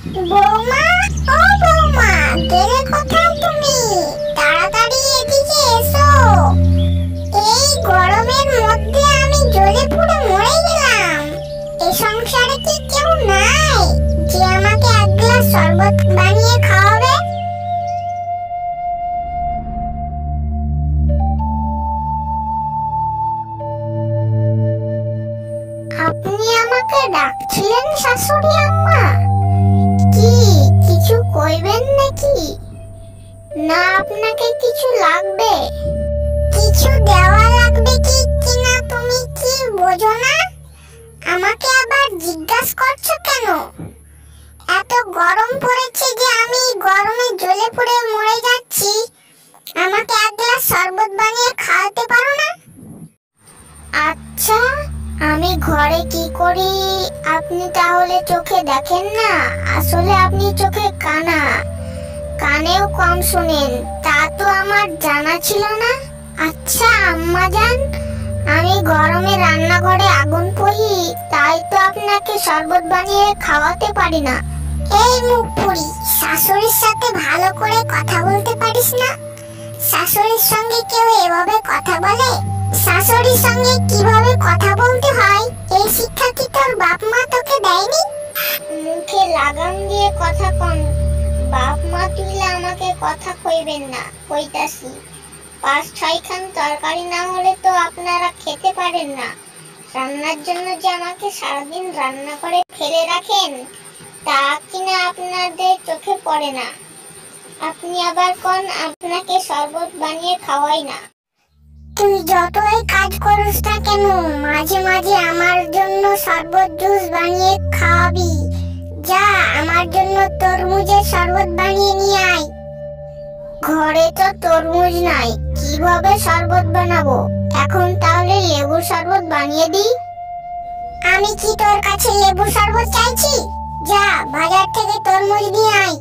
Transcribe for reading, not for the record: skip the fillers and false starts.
বৌমা, ও বৌমা, গেলে কোথায় তুমি? তাড়াতাড়ি এদিকে এসো। এই গরমের মধ্যে আমি জ্বলে পুড়ে মরে গেলাম। এই সংসারে কি কেউ নাই যে আমাকে এক গ্লাস শরবত বানিয়ে খাওয়াবে? আপনি আমাকে ডাকছিলেন শাশুড়ি আম্মা? কি কিছু কইবেন নাকি? না আপনাকে কিছু লাগবে? কিছু দেওয়া লাগবে কি কিনা তুমি কি বোঝো না? আমাকে আবার জিজ্ঞাসা করছো কেন? এত গরম পড়েছে যে আমি গরমে জ্বলে পুড়ে মরে যাচ্ছি, আমাকে এক গ্লাস শরবত বানিয়ে খাওয়াতে পারো না? আচ্ছা, আমি ঘরে কি করি আপনি তাহলে চোখে দেখেন না? আসলে আপনি চোখে কানা, কানেও কম শুনেন, তা তো আমার জানা ছিল না। আচ্ছা আম্মা জান, আমি গরমে রান্নাঘরে আগুন পোহি, তাই তো আপনাকে শরবত বানিয়ে খাওয়াতে পারি না। এই মুখ পুরি, শাশুড়ির সাথে ভালো করে কথা বলতে পারিস না? শাশুড়ির সঙ্গে কেউ এভাবে কথা বলে? শাশুড়ির সঙ্গে কিভাবে কথা বলতে হয় এই শিক্ষা কি তোর বাপ মা তোকে দেয়নি? মুখে লাগাম দিয়ে কথা কন। বাপ মা তুইলে আমাকে কথা কইবেন না, কইতাছি। ৫-৬ খান তরকারি না হলে তো আপনারা খেতে পারেন না। রান্নার জন্য যে আমাকে সারাদিন রান্না করে ফেলে রাখেন, তা কিনা আপনাদের চোখে পড়ে না। আপনি আবার কোন আপনাকে শরবত বানিয়ে খাওয়াই না। তুই যতই কাজ করিস না কেন, মাঝে মাঝে আমার জন্য শরবত জুস বানিয়ে খাওয়াবি। যা, আমার জন্য তরমুজের শরবত বানিয়ে নিয়ে আয়। ঘরে তো তরমুজ নাই, কিভাবে শরবত বানাবো? এখন তাহলে লেবুর শরবত বানিয়ে দিই। আমি কি তোর কাছে লেবুর শরবত চাইছি? যা, বাজার থেকে তরমুজ নিয়ে আয়।